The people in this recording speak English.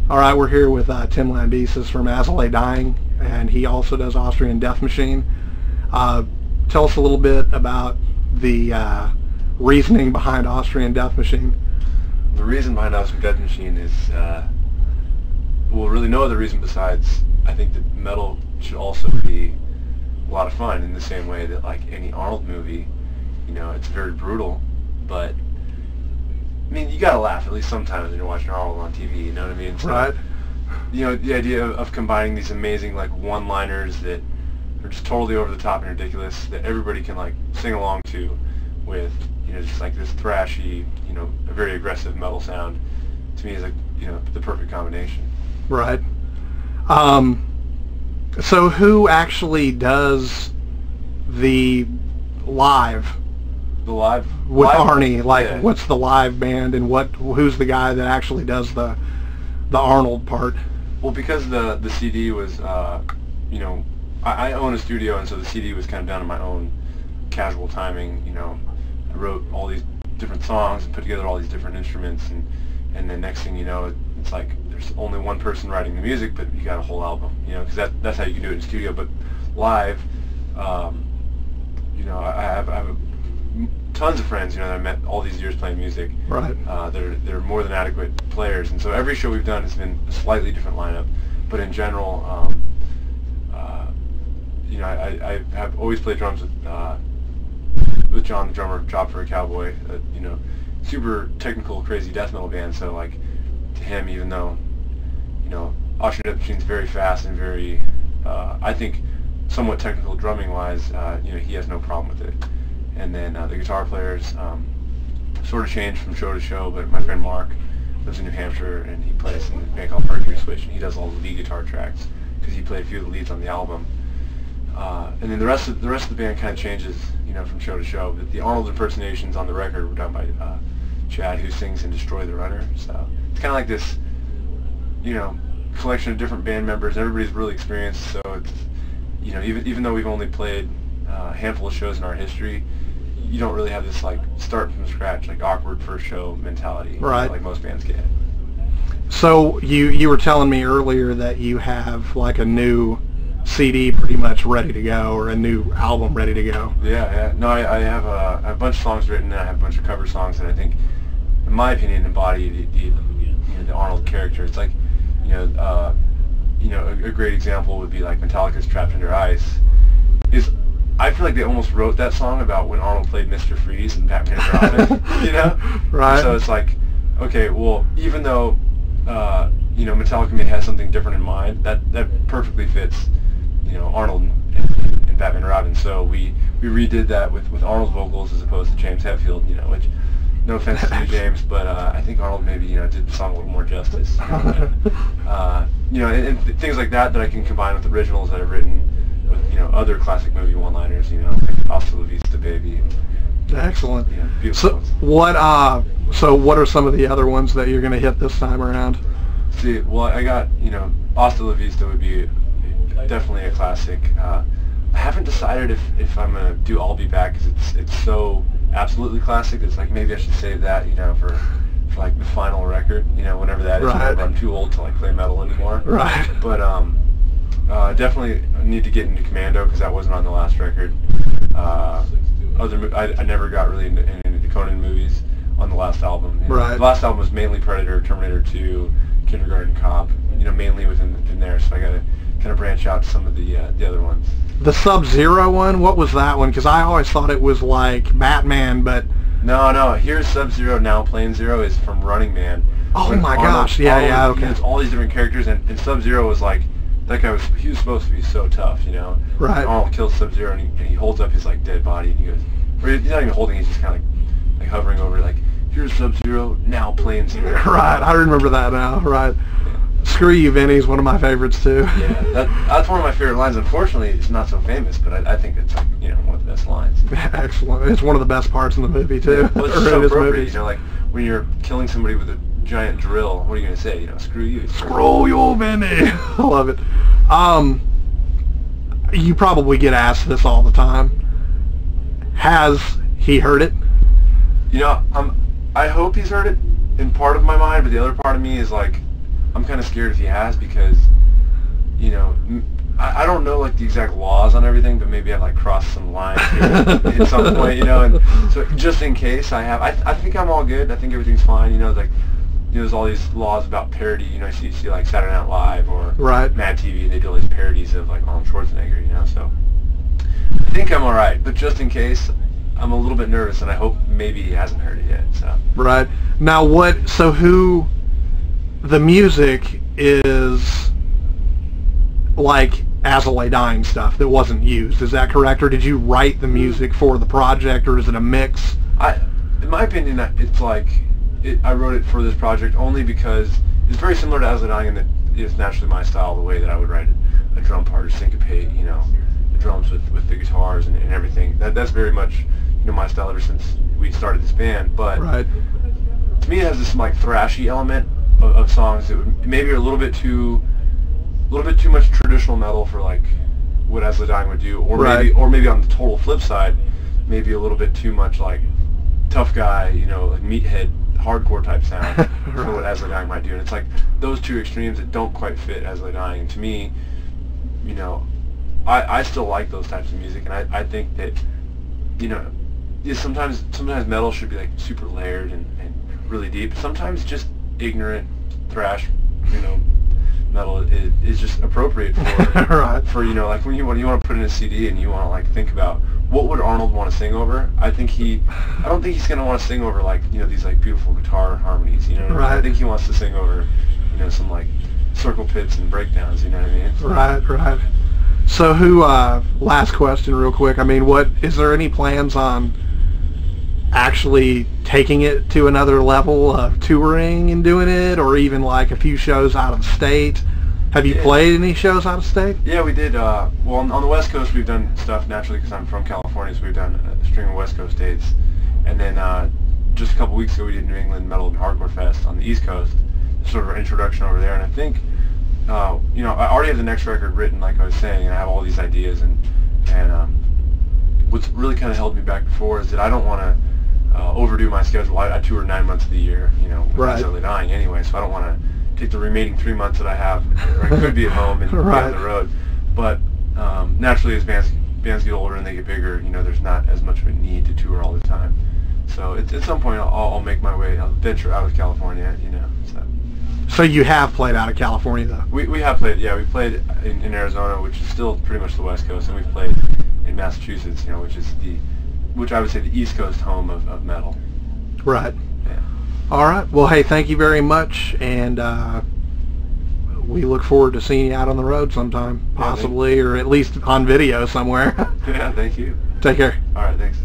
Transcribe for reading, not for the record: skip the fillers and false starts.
All right, we're here with Tim Lambesis from As I Lay Dying, and he also does Austrian Death Machine. Tell us a little bit about the reasoning behind Austrian Death Machine. The reason behind Austrian Death Machine is, well, really no other reason besides I think that metal should also be a lot of fun in the same way that, like, any Arnold movie, you know, it's very brutal, but I mean, you gotta laugh at least sometimes when you're watching Arnold on TV, you know what I mean? So, Right. you know, the idea of combining these amazing, like, one-liners that are just totally over the top and ridiculous that everybody can, like, sing along to with, you know, just like this thrashy, you know, a very aggressive metal sound, to me is, like, you know, the perfect combination. Right. So who actually does the live? The live With live, Arnie, like, yeah. what's the live band, and who's the guy that actually does the Arnold part? Well, because the CD was, you know, I own a studio, and so the CD was kind of down to my own casual timing. You know, I wrote all these different songs and put together all these different instruments, and then next thing you know, it's like there's only one person writing the music, but you got a whole album. You know, because that's how you can do it in studio. But live, you know, I have tons of friends, you know, that I met all these years playing music. Right. They're more than adequate players, and so every show we've done has been a slightly different lineup. But in general, you know, I have always played drums with John, the drummer of Job for a Cowboy, you know, super technical, crazy death metal band. So, like, to him, even though, you know, Austrian Death Machine's very fast and very, I think, somewhat technical drumming-wise, you know, he has no problem with it. And then the guitar players sort of change from show to show, but my friend Mark lives in New Hampshire, and he plays in a band called Mercury Switch, and he does all the lead guitar tracks because he played a few of the leads on the album. And then the rest of the band kind of changes, you know, from show to show. But the Arnold impersonations on the record were done by Chad, who sings in Destroy the Runner. So it's kind of like this, you know, collection of different band members. Everybody's really experienced, so it's, you know, even though we've only played a handful of shows in our history, you don't really have this, like, start from scratch, like, awkward first show mentality, Right, you know, like most bands get. So you were telling me earlier that you have, like, a new CD pretty much ready to go, or a new album ready to go. Yeah. No, I have a bunch of songs written, and I have a bunch of cover songs that I think, in my opinion, embody you know, the Arnold character. It's like, you know, a great example would be, like, Metallica's Trapped Under Ice. I feel like they almost wrote that song about when Arnold played Mr. Freeze in Batman and Robin, you know? Right. And so it's like, okay, well, even though, you know, Metallica may have something different in mind, that perfectly fits, you know, Arnold in Batman and Robin. So we redid that with Arnold's vocals as opposed to James Hetfield, you know, which, no offense to you, James, but I think Arnold maybe, you know, did the song a little more justice. You know, and things like that I can combine with originals that I've written with, you know, other classic movie one-liners, you know, like Hasta La Vista Baby. Excellent. Yeah, beautiful. So what are some of the other ones that you're going to hit this time around? See, well, I got, you know, Hasta La Vista would be definitely a classic. I haven't decided if I'm going to do I'll Be Back, because it's so absolutely classic. It's like, maybe I should save that, you know, for like the final record, you know, whenever that is. Right. Whenever I'm too old to, like, play metal anymore. Right. But definitely need to get into Commando, because that wasn't on the last record. I never got really into the Conan movies on the last album. You know, Right. The last album was mainly Predator, Terminator 2, Kindergarten Cop, you know, mainly within there. So I got to kind of branch out to some of the other ones. The Sub-Zero one, what was that one? Because I always thought it was like Batman, but... No. Here's Sub-Zero, Now Plane Zero is from Running Man. Oh When my gosh, yeah, okay. There's all these different characters, and Sub-Zero was like, that guy he was supposed to be so tough, you know. Right. And Arnold kills Sub-Zero, and he holds up his, like, dead body, and he goes, or he's not even holding, he's just kind of like hovering over it, like, here's Sub-Zero, Now Plane Zero. Right, I remember that now, right. Screw You, Vinny is one of my favorites, too. Yeah, that's one of my favorite lines. Unfortunately, it's not so famous, but I think it's, like, you know, one of the best lines. Excellent. It's one of the best parts in the movie, too. Yeah, well, it's so appropriate, you know, like, when you're killing somebody with a giant drill, what are you going to say? You know, screw you. Screw you, Vinny. I love it. You probably get asked this all the time. Has he heard it? You know, I hope he's heard it in part of my mind, but the other part of me is like, I'm kind of scared if he has, because, you know, I don't know like the exact laws on everything, but maybe I've like crossed some lines here at some point, you know, and so just in case I have, I think I'm all good. I think everything's fine, you know, like, you know, there's all these laws about parody, you know, so you see like Saturday Night Live or Mad TV, they do all these parodies of like Arnold Schwarzenegger, you know, so I think I'm alright, but just in case, I'm a little bit nervous, and I hope maybe he hasn't heard it yet, so. Right. Now the music is like As I Lay Dying stuff that wasn't used, is that correct? Or did you write the music for the project, or is it a mix? In my opinion, it's like, I wrote it for this project only because it's very similar to As I Lay Dying in that it's naturally my style, the way that I would write a drum part or syncopate, you know, the drums with the guitars and everything. That's very much, you know, my style ever since we started this band. But to me, it has this like thrashy element of songs that would maybe are a little bit too much traditional metal for like what As I Lay Dying would do, or maybe on the total flip side, maybe a little bit too much like tough guy, you know, like meathead hardcore type sound for what As I Lay Dying might do. And it's like those two extremes that don't quite fit As I Lay Dying. And to me, you know, I still like those types of music, and I think that, you know, sometimes metal should be like super layered and really deep. Sometimes just ignorant thrash, you know, metal is just appropriate for for, you know, like when you want to put in a CD and you want to like think about what would Arnold want to sing over. I don't think he's going to want to sing over like, you know, these like beautiful guitar harmonies, you know. I think he wants to sing over, you know, some like circle pits and breakdowns, you know what I mean? So, right. So last question real quick. I mean, is there any plans on actually taking it to another level of touring and doing it, or even like a few shows out of state? Have you played any shows out of state? Yeah, we did. Well, on the West Coast, we've done stuff naturally because I'm from California, so we've done a string of West Coast dates. And then just a couple weeks ago, we did New England Metal and Hardcore Fest on the East Coast, sort of an introduction over there. And I think, you know, I already have the next record written, like I was saying, and I have all these ideas. And what's really kind of held me back before is that I don't want to overdo my schedule. I tour 9 months of the year, you know, with As I Lay Dying anyway, so I don't want to take the remaining 3 months that I have, or I could be at home and be on the road. But naturally, as bands get older and they get bigger, you know, there's not as much of a need to tour all the time. So at some point, I'll make my way, I'll venture out of California, you know. So you have played out of California, though? We have played, yeah. We played in Arizona, which is still pretty much the West Coast, and we've played in Massachusetts, you know, which I would say the East Coast home of metal. Right. Yeah. All right. Well, hey, thank you very much, and we look forward to seeing you out on the road sometime, possibly, or at least on video somewhere. Yeah, thank you. Take care. All right, thanks.